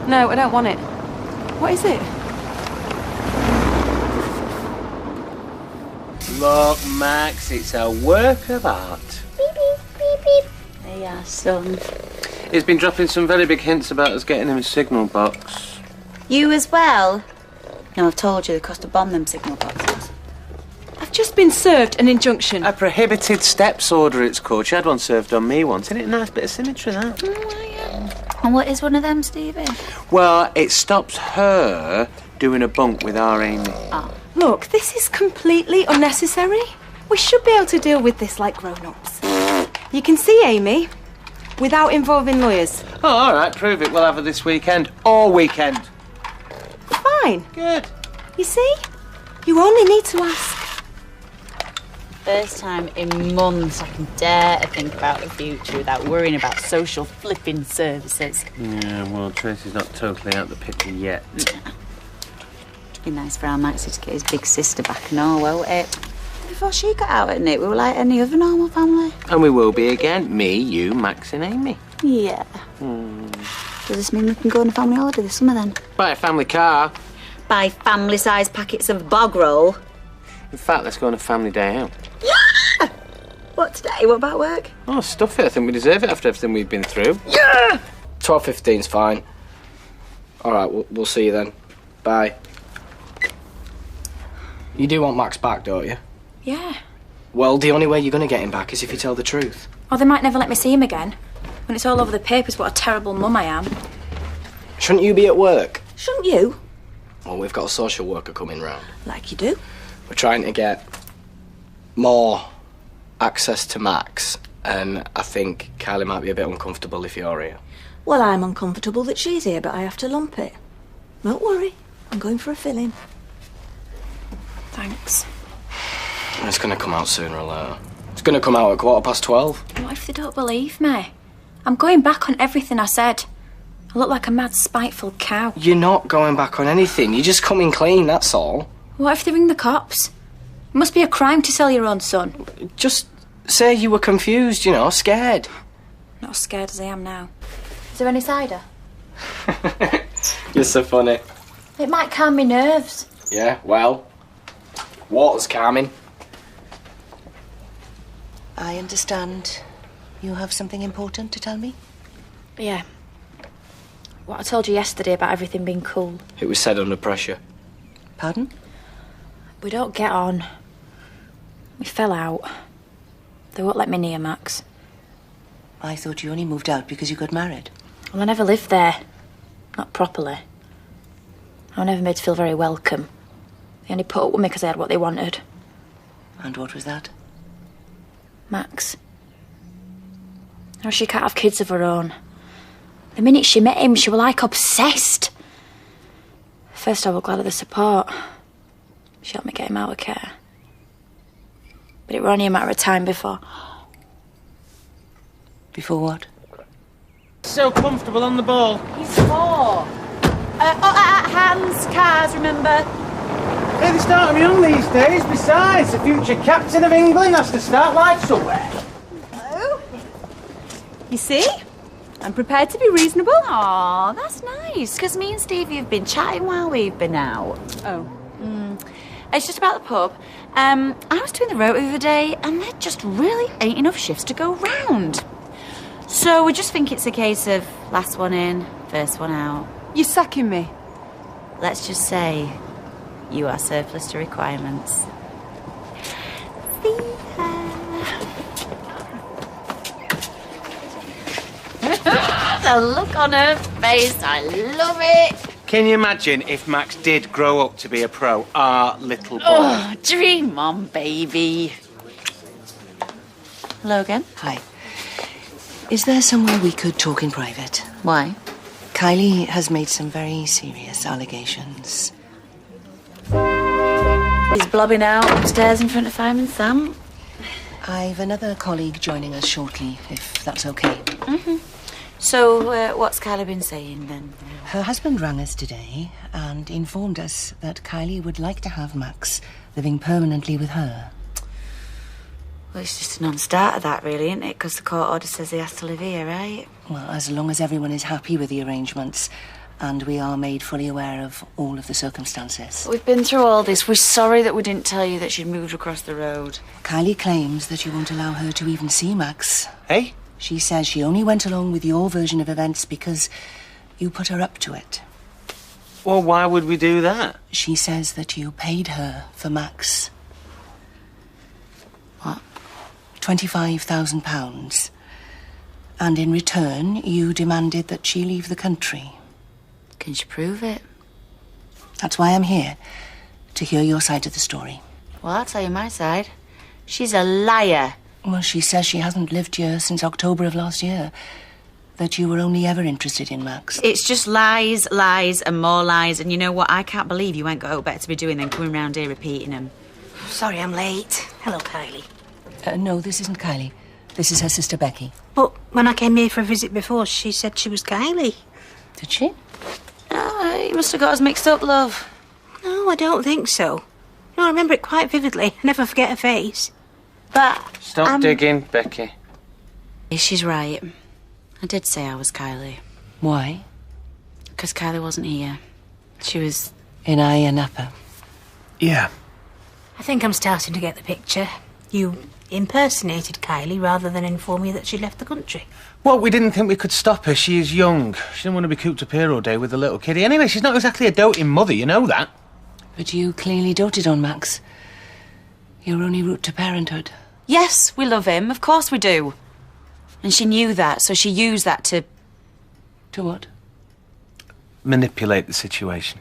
No, I don't want it. What is it? Look, Max, it's a work of art. Beep, beep, beep, beep. There you are, son. He's been dropping some very big hints about us getting him a signal box. You as well? No, I've told you the cost to bomb them signal boxes. I've just been served an injunction. A prohibited steps order, it's called. She had one served on me once. Isn't it a nice bit of symmetry, that? And what is one of them, Stevie? Well, it stops her doing a bunk with our Amy. Oh. Look, this is completely unnecessary. We should be able to deal with this like grown-ups. You can see Amy without involving lawyers. Oh, all right, prove it. We'll have her this weekend. All weekend. Fine. Good. You see? You only need to ask. First time in months I can dare to think about the future without worrying about social flipping services. Yeah, well, Tracy's not totally out the picture yet. It'd be nice for our Maxie to get his big sister back and all, won't it? Before she got out at it, we were like any other normal family. And we will be again. Me, you, Max and Amy. Yeah. Does this mean we can go on a family holiday this summer then? Buy a family car. Buy family-sized packets of bog roll. In fact, let's go on a family day out. Yeah! What today? What about work? Oh, stuff it. I think we deserve it after everything we've been through. Yeah! 12:15's fine. All right, we'll see you then. Bye. You do want Max back, don't you? Yeah. Well, the only way you're going to get him back is if you tell the truth. Or they might never let me see him again. When it's all over the papers what a terrible mum I am. Shouldn't you be at work? Shouldn't you? Well, we've got a social worker coming round. Like you do. We're trying to get more access to Max, and I think Kylie might be a bit uncomfortable if you're here. Well, I'm uncomfortable that she's here, but I have to lump it. Don't worry, I'm going for a fill-in. Thanks. It's going to come out sooner or later. It's going to come out at 12:15. What if they don't believe me? I'm going back on everything I said. I look like a mad, spiteful cow. You're not going back on anything. You're just coming clean, that's all. What if they ring the cops? It must be a crime to sell your own son. Just say you were confused, scared. Not as scared as I am now. Is there any cider? You're so funny. It might calm me nerves. Yeah, well, water's calming. I understand you have something important to tell me? Yeah. What I told you yesterday about everything being cool. It was said under pressure. Pardon? We don't get on. We fell out. They won't let me near Max. I thought you only moved out because you got married. Well, I never lived there. Not properly. I was never made to feel very welcome. They only put up with me because I had what they wanted. And what was that? Max. Now she can't have kids of her own. The minute she met him, she was like obsessed. First I was glad of the support. She helped me get him out of care. But it was only a matter of time before... Before what? So comfortable on the ball. He's 4. Hands, cars, remember? Hey, they start them young these days. Besides, the future captain of England has to start life somewhere. Oh. You see? I'm prepared to be reasonable. Aw, that's nice, because me and Stevie have been chatting while we've been out. Oh. It's just about the pub. I was doing the rota the other day, and there just really ain't enough shifts to go round. So we just think it's a case of last one in, first one out. You're sacking me. Let's just say you are surplus to requirements. The look on her face, I love it. Can you imagine if Max did grow up to be a pro, our little boy? Oh, dream on, baby. Hello again. Hi. Is there somewhere we could talk in private? Why? Kylie has made some very serious allegations. He's blobbing out upstairs in front of Fireman Sam. I've another colleague joining us shortly, if that's okay. So, what's Kylie been saying then? Her husband rang us today and informed us that Kylie would like to have Max living permanently with her. Well, it's just a non-starter, that, really, isn't it? Because the court order says he has to live here, right? Well, as long as everyone is happy with the arrangements. and we are made fully aware of all of the circumstances. We've been through all this. We're sorry that we didn't tell you that she'd moved across the road. Kylie claims that you won't allow her to even see Max. Hey? She says she only went along with your version of events because you put her up to it. Well, why would we do that? She says that you paid her for Max. What? £25,000. And in return, you demanded that she leave the country. Can she prove it? That's why I'm here, to hear your side of the story. Well, I'll tell you my side. She's a liar. Well, she says she hasn't lived here since October of last year. That you were only ever interested in Max. It's just lies, lies, and more lies. And you know what? I can't believe you ain't got better to be doing than coming round here repeating them. Sorry I'm late. Hello, Kylie. No, this isn't Kylie. This is her sister Becky. But when I came here for a visit before, she said she was Kylie. Did she? Oh, you must have got us mixed up, love. No, I don't think so. No, I remember it quite vividly. I never forget her face. But... Stop digging, Becky. She's right. I did say I was Kylie. Why? Because Kylie wasn't here. She was... In Ayia Napa. Yeah. I think I'm starting to get the picture. You impersonated Kylie rather than inform you that she'd left the country. Well, we didn't think we could stop her. She is young. She didn't want to be cooped up here all day with a little kiddie. Anyway, she's not exactly a doting mother, you know that. But you clearly doted on Max. Your only route to parenthood. Yes, we love him. Of course we do. And she knew that, so she used that to... To what? Manipulate the situation.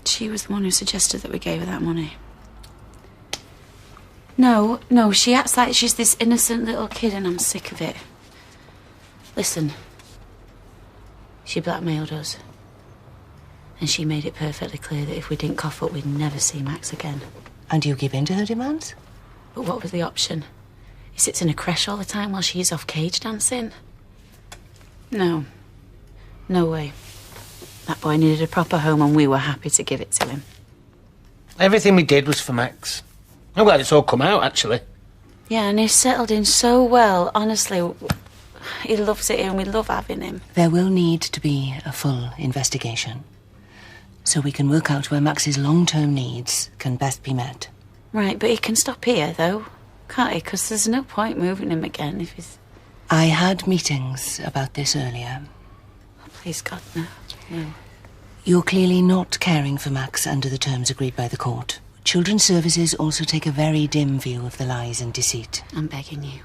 She was the one who suggested that we gave her that money. No, she acts like she's this innocent little kid and I'm sick of it. Listen. She blackmailed us. And she made it perfectly clear that if we didn't cough up, we'd never see Max again. And you give in to her demands? But what was the option? He sits in a creche all the time while she's off cage dancing? No. No way. That boy needed a proper home and we were happy to give it to him. Everything we did was for Max. I'm glad it's all come out, actually. Yeah, and he's settled in so well, honestly. He loves it here and we love having him. There will need to be a full investigation. So we can work out where Max's long-term needs can best be met. Right, but he can stop here, though, can't he? Because there's no point moving him again if he's... I had meetings about this earlier. Oh, please, God, no. No. You're clearly not caring for Max under the terms agreed by the court. Children's Services also take a very dim view of the lies and deceit. I'm begging you.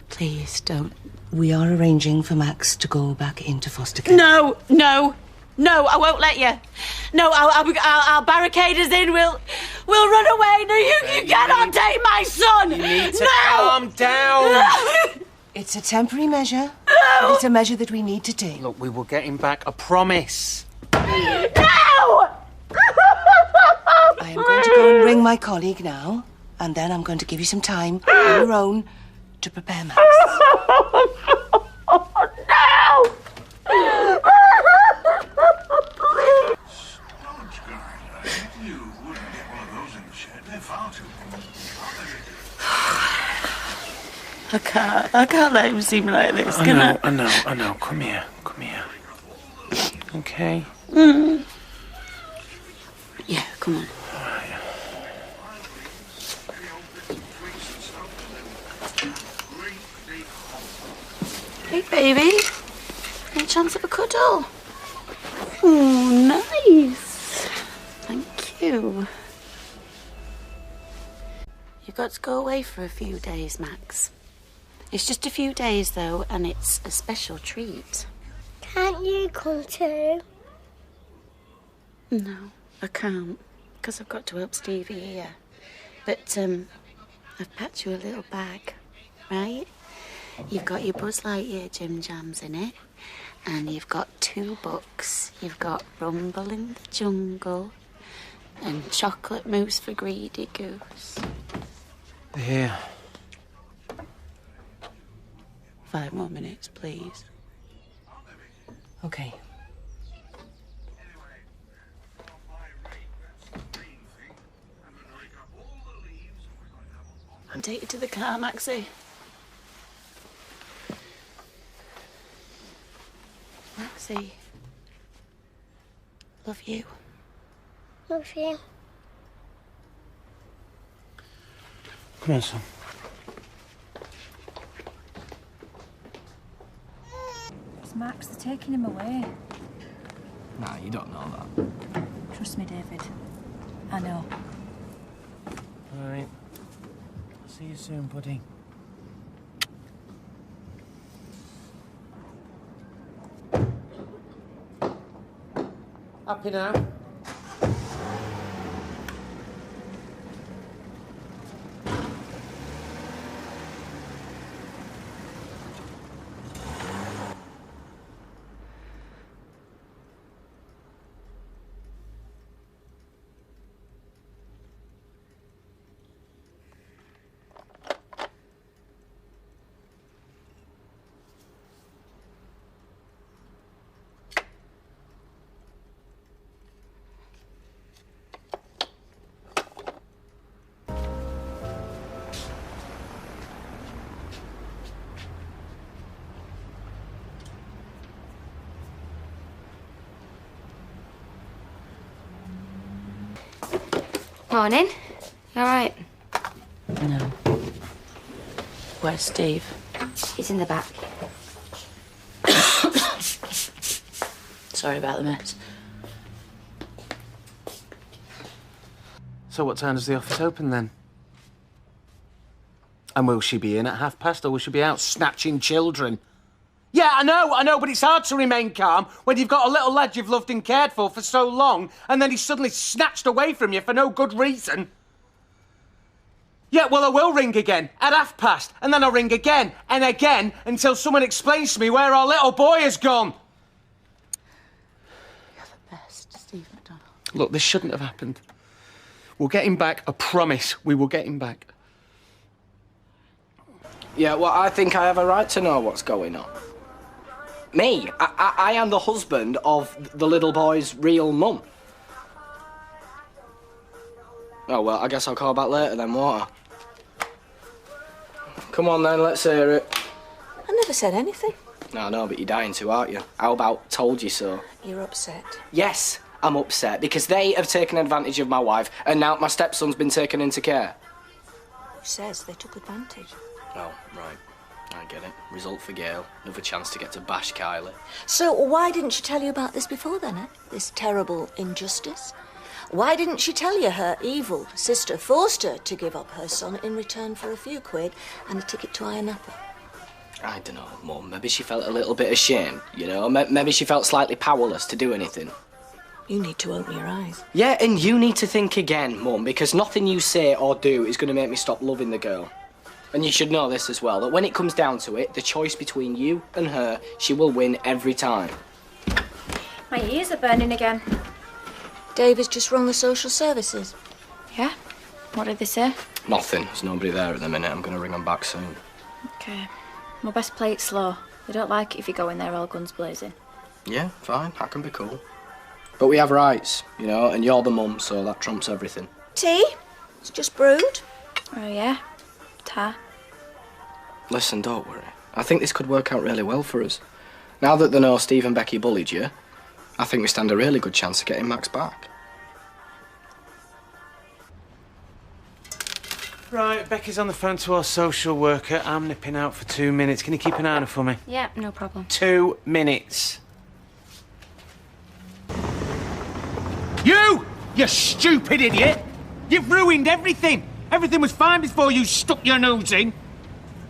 Please, don't... We are arranging for Max to go back into foster care. No, I won't let you. No, I'll barricade us in. We'll run away. No, you cannot take my son. You need to calm down. It's a temporary measure. No. It's a measure that we need to take. Look, we will get him back, I promise. No! I am going to go and ring my colleague now, and then I'm going to give you some time on your own to prepare Max. I can't let him see me like this, can I? I know. Come here. Okay? Yeah, come on. Hey, baby. Any chance of a cuddle? Oh, nice. Thank you. You've got to go away for a few days, Max. It's just a few days, though, and it's a special treat. Can't you come too? No, I can't, because I've got to help Stevie here. But, I've packed you a little bag, right? You've got your Buzz Lightyear Jim Jams in it, and you've got 2 books. You've got Rumble in the Jungle and Chocolate Mousse for Greedy Goose. Here. 5 more minutes, please. Okay. I'll take you to the car, Maxie. Maxie. Love you. Love you. Come on, son. It's Max, they're taking him away. Nah, you don't know that. Trust me, David. I know. All right. I'll see you soon, buddy. Happy now? Morning. You all right? No. Where's Steve? He's in the back. Sorry about the mess. So what time does the office open then? And will she be in at past, or will she be out snatching children? Yeah, I know, but it's hard to remain calm when you've got a little lad you've loved and cared for so long, and then he's suddenly snatched away from you for no good reason. Yeah, well, I will ring again at past, and then I'll ring again and again until someone explains to me where our little boy has gone. You're the best, Steve McDonald. Look, this shouldn't have happened. We'll get him back, I promise. We will get him back. Yeah, well, I think I have a right to know what's going on. Me? I am the husband of the little boy's real mum. Oh, well, I guess I'll call back later then, won't I? Come on then, let's hear it. I never said anything. No, but you're dying to, aren't you? How about told you so? You're upset. Yes, I'm upset because they have taken advantage of my wife and now my stepson's been taken into care. Who says they took advantage? Oh, right. I get it. Result for Gail. Another chance to get to bash Kylie. So why didn't she tell you about this before then, eh? This terrible injustice? Why didn't she tell you her evil sister forced her to give up her son in return for a few quid and a ticket to Iron Apple? I don't know, Mum. Maybe she felt a little bit ashamed, you know? Maybe she felt slightly powerless to do anything. You need to open your eyes. Yeah, and you need to think again, Mum, because nothing you say or do is going to make me stop loving the girl. And you should know this as well, that when it comes down to it, the choice between you and her, she will win every time. My ears are burning again. David's just rung the social services. Yeah? What did they say? Nothing. There's nobody there at the minute. I'm going to ring them back soon. Okay. Well, best play it slow. They don't like it if you go in there all guns blazing. Yeah, fine. That can be cool. But we have rights, you know, and you're the mum, so that trumps everything. Tea? It's just brewed. Oh, yeah? Ta. Listen, don't worry. I think this could work out really well for us. Now that they know Steve and Becky bullied you, I think we stand a really good chance of getting Max back. Right, Becky's on the phone to our social worker. I'm nipping out for 2 minutes. Can you keep an eye on her for me? Yeah, no problem. 2 minutes. You stupid idiot! You've ruined everything! Everything was fine before you stuck your nose in.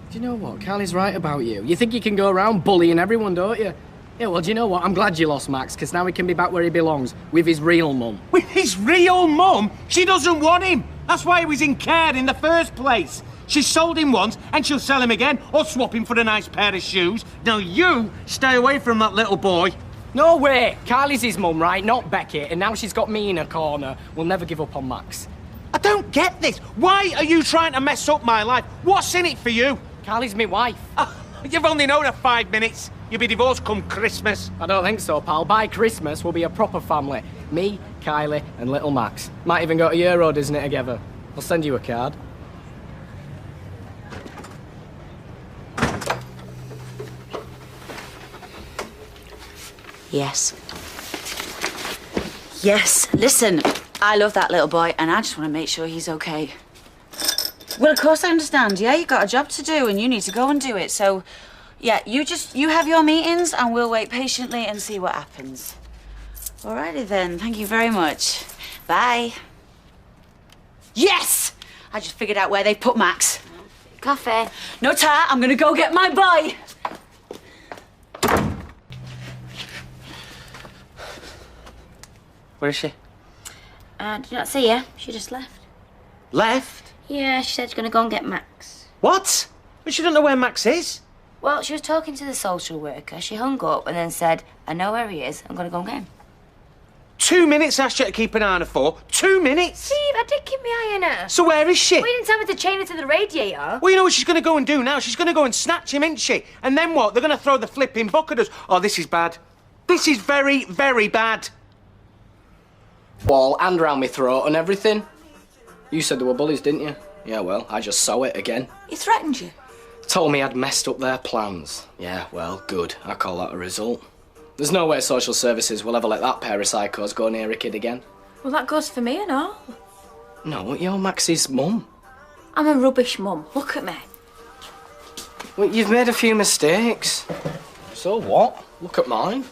Do you know what? Kylie's right about you. You think you can go around bullying everyone, don't you? Yeah, well, do you know what? I'm glad you lost Max, because now he can be back where he belongs, with his real mum. With his real mum? She doesn't want him. That's why he was in care in the first place. She sold him once, and she'll sell him again, or swap him for a nice pair of shoes. Now you stay away from that little boy. No way! Kylie's his mum, right? Not Becky, and now she's got me in a corner. We'll never give up on Max. I don't get this. Why are you trying to mess up my life? What's in it for you? Kylie's my wife. You've only known her 5 minutes. You'll be divorced come Christmas. I don't think so, pal. By Christmas, we'll be a proper family. Me, Kylie, and little Max. Might even go to Euro Disney together. I'll send you a card. Yes. Yes, listen, I love that little boy and I just want to make sure he's okay. Well, of course I understand, yeah? You've got a job to do and you need to go and do it, so... Yeah, you have your meetings and we'll wait patiently and see what happens. Alrighty then, thank you very much. Bye. Yes! I just figured out where they put Max. Coffee. No tar, I'm gonna go get my boy. Where is she? Did you not see her? She just left. Left? Yeah, she said she's going to go and get Max. What? But she don't know where Max is. Well, she was talking to the social worker. She hung up and then said, I know where he is. I'm going to go and get him. 2 minutes asked you to keep an eye on her for. 2 minutes? Steve, I did keep my eye on her. So where is she? We didn't tell me to chain her to the radiator. Well, you know what she's going to go and do now? She's going to go and snatch him, isn't she? And then what? They're going to throw the flipping book at us. Oh, this is bad. This is very, very bad. Wall and round my throat and everything. You said they were bullies, didn't you? Yeah, well, I just saw it again. He threatened you? Told me I'd messed up their plans. Yeah, well, good. I call that a result. There's no way social services will ever let that pair of psychos go near a kid again. Well, that goes for me and all. No, you're Max's mum. I'm a rubbish mum. Look at me. Well, you've made a few mistakes. So what? Look at mine.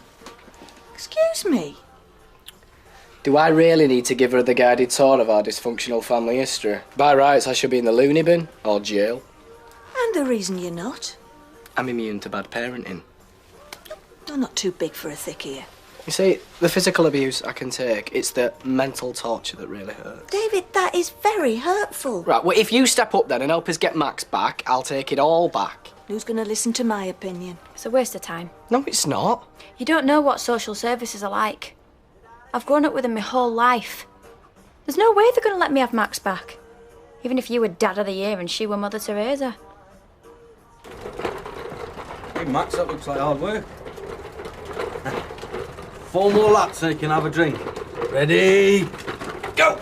Excuse me? Do I really need to give her the guided tour of our dysfunctional family history? By rights, I should be in the loony bin or jail. And the reason you're not? I'm immune to bad parenting. You're not too big for a thick ear. You see, the physical abuse I can take, it's the mental torture that really hurts. David, that is very hurtful. Right, well, if you step up then and help us get Max back, I'll take it all back. Who's going to listen to my opinion? It's a waste of time. No, it's not. You don't know what social services are like. I've grown up with them my whole life. There's no way they're going to let me have Max back. Even if you were Dad of the Year and she were Mother Teresa. Hey, Max, that looks like hard work. 4 more laps so you can have a drink. Ready? Go!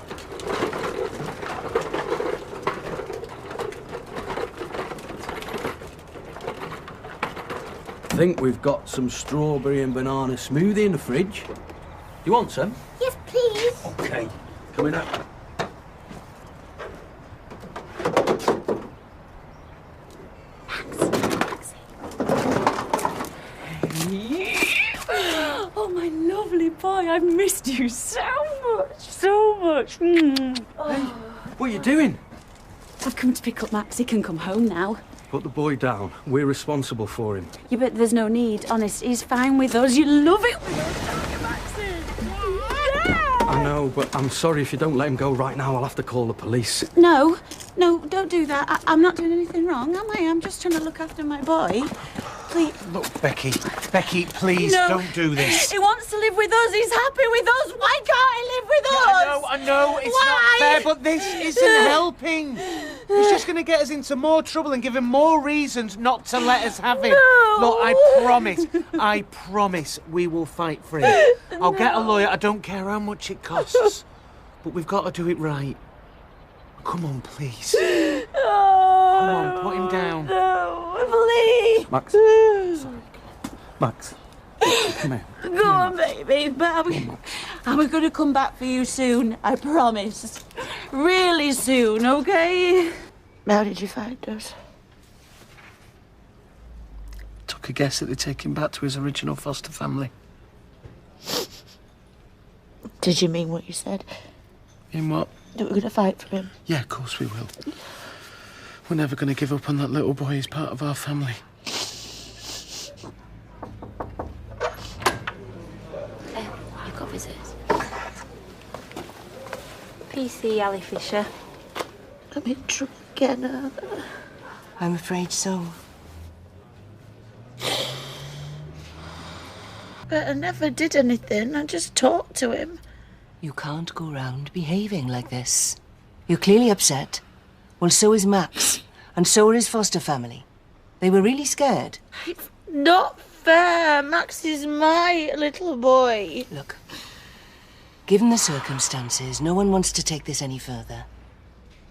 I think we've got some strawberry and banana smoothie in the fridge. Do you want some? Yes, please. Okay, coming up. Oh, my lovely boy, I've missed you so much. Hey, what are you doing? I've come to pick up Max. He can come home now. Put the boy down. We're responsible for him. Yeah, but there's no need. Honest, he's fine with us. You love it with us, don't you, Maxie? Yeah! I know, but I'm sorry if you don't let him go right now. I'll have to call the police. No, don't do that. I'm not doing anything wrong, am I? I'm just trying to look after my boy. Please. Look, Becky, please, No. don't do this. He wants to live with us. He's happy with us. Why can't he live with us? I know, it's Why? not fair, but this isn't helping. It's just going to get us into more trouble and give him more reasons not to let us have him. No. Look, I promise we will fight for him. I'll get a lawyer, I don't care how much it costs. But we've got to do it right. Come on, please. Come on, put him down. No, please. Max. Sorry. Max. Come here. Go on, baby. But I'm going to come back for you soon. I promise. Really soon, okay? How did you find us? Took a guess that they'd take him back to his original foster family. Did you mean what you said? In what? That we're going to fight for him? Yeah, of course we will. We're never going to give up on that little boy. He's part of our family. You've got visitors. PC Ali Fisher. I'm in trouble again. I'm afraid so. But I never did anything. I just talked to him. You can't go round behaving like this. You're clearly upset. Well, so is Max. And so are his foster family. They were really scared. It's not fair. Max is my little boy. Look, given the circumstances, no one wants to take this any further.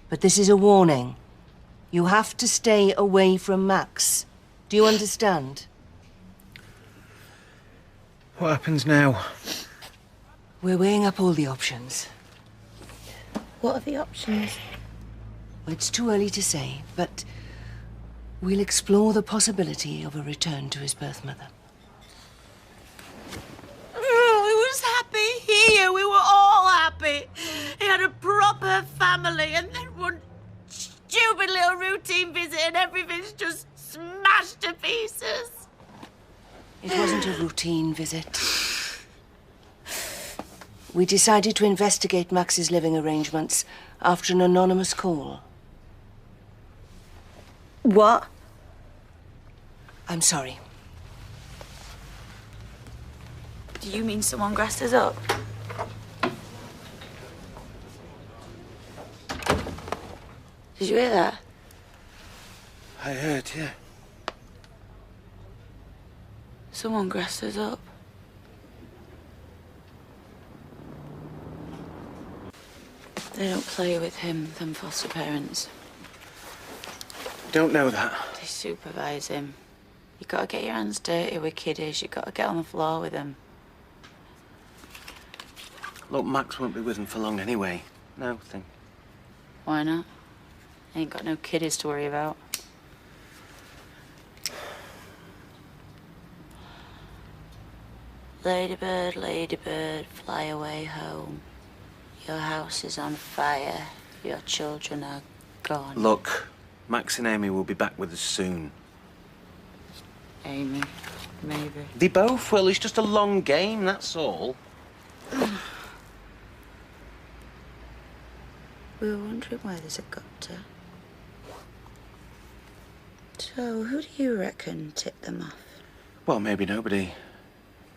But this is a warning. You have to stay away from Max. Do you understand? What happens now? We're weighing up all the options. What are the options? Well, it's too early to say, but we'll explore the possibility of a return to his birth mother. Oh, he was happy here. We were all happy. He had a proper family, and then one stupid little routine visit, and everything's just smashed to pieces. It wasn't a routine visit. We decided to investigate Max's living arrangements after an anonymous call. What? I'm sorry. Do you mean someone grassed us up? Did you hear that? I heard, yeah. Someone grassed us up. They don't play with him, them foster parents. Don't know that. They supervise him. You gotta get your hands dirty with kiddies. You gotta get on the floor with them. Look, Max won't be with him for long anyway. No thing. Why not? Ain't got no kiddies to worry about. Ladybird, ladybird, fly away home. Your house is on fire. Your children are gone. Look, Max and Amy will be back with us soon. Amy, maybe. They both will. It's just a long game, that's all. We were wondering why there's a gutter. So, who do you reckon tipped them off? Well, maybe nobody.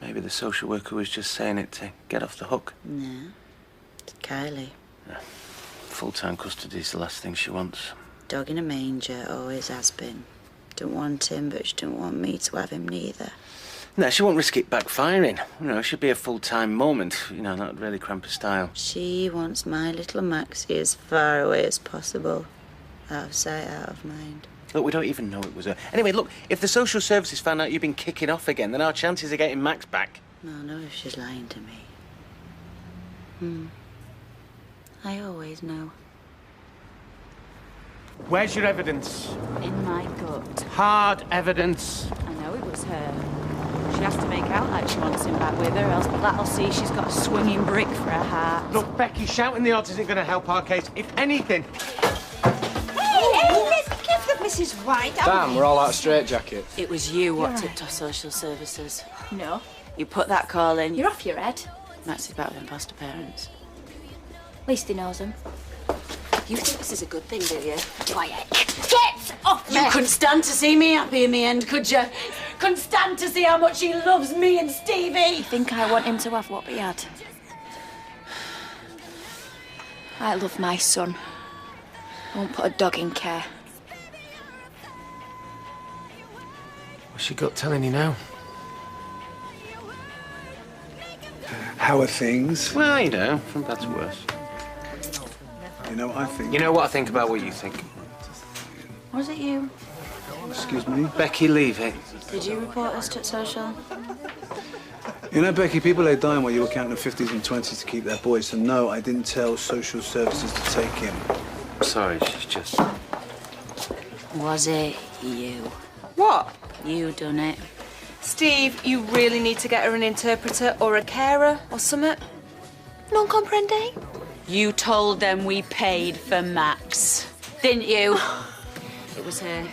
Maybe the social worker was just saying it to get off the hook. No. It's Kylie. Yeah. Full-time custody's the last thing she wants. Dog in a manger, always has been. Don't want him, but she don't want me to have him neither. No, she won't risk it backfiring. You know, she'd be a full-time mum and, you know, that would really cramp her style. She wants my little Maxie as far away as possible. Out of sight, out of mind. Look, we don't even know it was her. Anyway, look, if the social services found out you've been kicking off again, then our chances of getting Max back... No, no, if she's lying to me. I always know. Where's your evidence? In my gut. Hard evidence. I know it was her. She has to make out like she wants him back with her, else that'll see she's got a swinging brick for her heart. Look, Becky, shouting the odds isn't going to help our case. If anything... Hey, give the Mrs. White. Damn, we're all out of straitjackets. It was you what tipped off social services. No. You put that call in. You're off your head. Max is back with them foster parents. At least he knows them. You think this is a good thing, do you? Quiet. Get off me! You couldn't stand to see me happy in the end, could you? Couldn't stand to see how much he loves me and Stevie. You think I want him to have what we had? I love my son. I won't put a dog in care. What's your gut telling you now? How are things? Well, you know, from bad to worse. You know what I think? You know what I think about what you think. Was it you? Excuse me? Becky, leave it. Did you report us to social? You know, Becky, people are dying while you were counting the 50s and 20s to keep their boys. So, no, I didn't tell social services to take him. Sorry, she's just... Was it you? What? You done it. Steve, you really need to get her an interpreter or a carer or something. Non comprende? You told them we paid for Max, didn't you? It was her.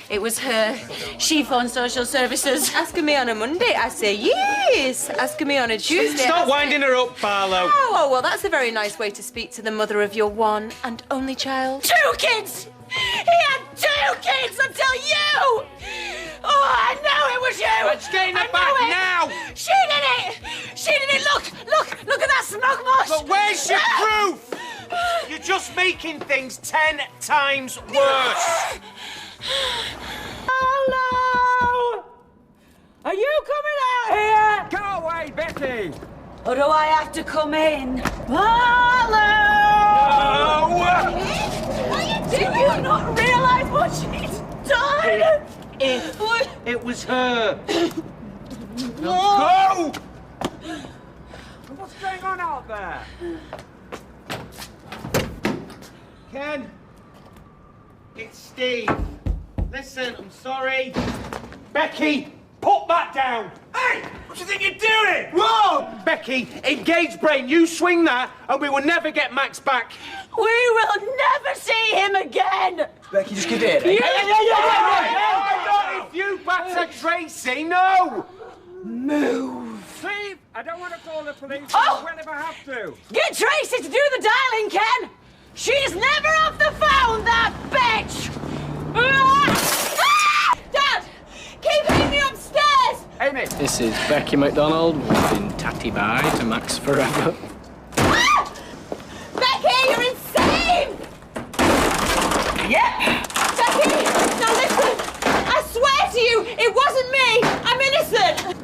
It was her. She phoned social services. Asking me on a Monday, I say yes. Asking me on a Tuesday. Stop winding her up, Barlow. Oh, well, that's a very nice way to speak to the mother of your one and only child. 2 kids! He had 2 kids until you! Oh, I know it was you! Let's get her I back knew it. now! She did it! She did it! Look at that smoke mush! But where's your proof? You're just making things 10 times worse. Hello! Are you coming out here? Go away, Becky! Or do I have to come in? Hello! Do you not realise what she's done? It was her. Now go! What's going on out there? Ken? It's Steve. Listen, I'm sorry. Becky, put that down! Hey! What do you think you're doing? Whoa! Becky, engage brain, you swing that and we will never get Max back. We will never see him again! Becky, just give it. Hey, not if you batter Tracy, no! Move! Steve, I don't want to call the police. Oh! Whenever I have to. Get Tracy to do the dialing, Ken! She's never off the phone, that bitch! Dad! Keep Amy upstairs! Amy! This is Becky McDonald, waving tatty bye to Max forever. Becky, you're insane! Yeah! Becky, now listen! I swear to you, it wasn't me! I'm innocent!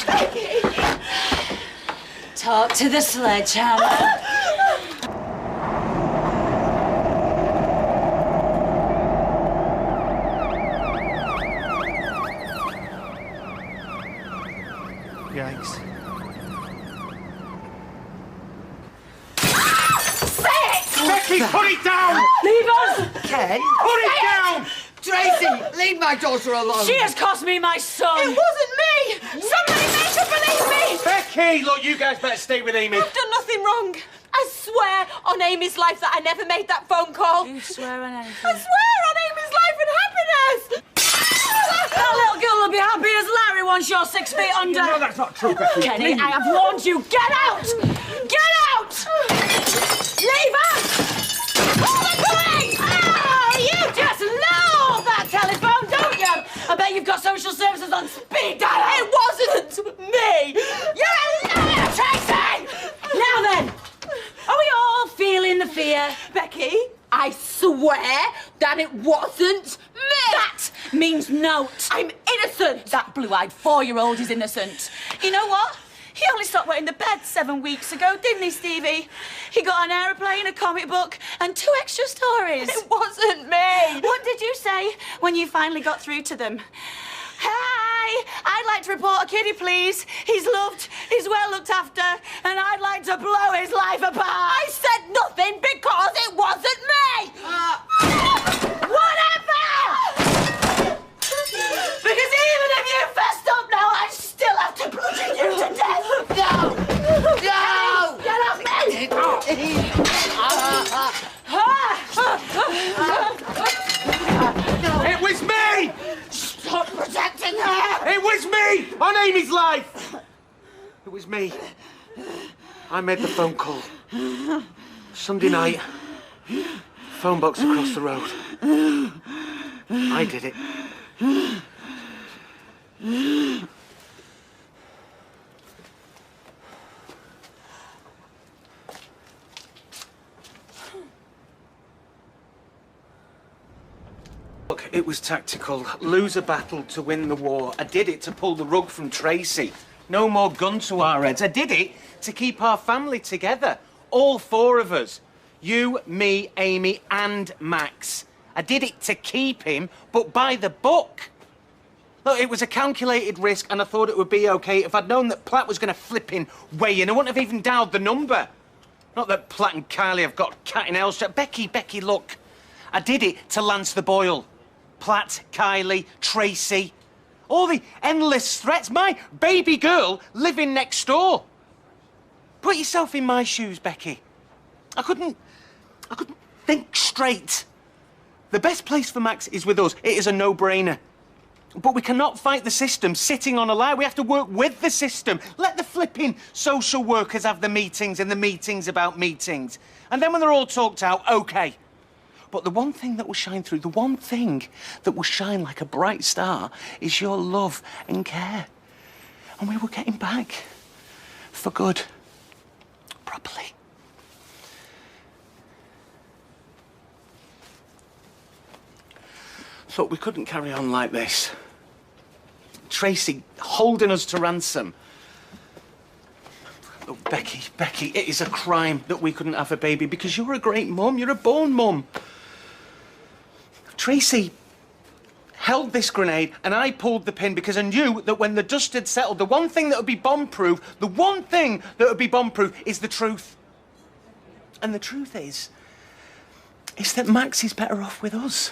Becky! Talk to the sledgehammer. Yikes. Becky, put it down! Leave us! Ken? Put it down! Tracy, leave my daughter alone. She has cost me my son! It wasn't me! Somebody make her believe me! Becky, look, you guys better stay with Amy. I've done nothing wrong. I swear on Amy's life that I never made that phone call. You swear on anything? I swear on Amy's life and happiness! That little girl will be happy as Larry once you're 6 feet under. No, that's not true, Becky. Kenny, I have warned you. Get out! Get out! Leave us! Call the police! Oh, you just love that telephone, don't you? I bet you've got social services on speed dial. It wasn't me! You're a liar, Tracy! Now then, are we all feeling the fear? Becky, I swear that it wasn't me! That means note. I'm innocent! That blue-eyed 4-year-old is innocent. You know what? He only stopped wetting the bed 7 weeks ago, didn't he, Stevie? He got an aeroplane, a comic book, and 2 extra stories. It wasn't me! What did you say when you finally got through to them? Hi, I'd like to report a kiddie, please. He's loved, he's well looked after, and I'd like to blow his life apart. I said nothing because it wasn't me! Whatever! Because even if you fessed up now, I still have to bludgeon you to death. No! No! Get off me! It was me! Stop protecting her! It was me! On Amy's life! It was me. I made the phone call. Sunday night. Phone box across the road. I did it. Look, it was tactical. Lose a battle to win the war. I did it to pull the rug from Tracy. No more gun to our heads. I did it to keep our family together. All 4 of us. You, me, Amy, and Max. I did it to keep him, but by the book. Look, it was a calculated risk, and I thought it would be okay. If I'd known that Platt was going to flipping weigh in, I wouldn't have even dialed the number. Not that Platt and Kylie have got cat in hell. Becky, look. I did it to lance the boil. Platt, Kylie, Tracy. All the endless threats. My baby girl living next door. Put yourself in my shoes, Becky. I couldn't think straight. The best place for Max is with us. It is a no-brainer. But we cannot fight the system sitting on a lie. We have to work with the system. Let the flipping social workers have the meetings and the meetings about meetings. And then when they're all talked out, okay. But the one thing that will shine through, the one thing that will shine like a bright star is your love and care. And we will get him back. For good. Properly. Look, we couldn't carry on like this. Tracy holding us to ransom. Look, Becky, it is a crime that we couldn't have a baby because you're a great mum. You're a born mum. Tracy held this grenade and I pulled the pin because I knew that when the dust had settled, the one thing that would be bomb-proof, is the truth. And the truth is that Max is better off with us.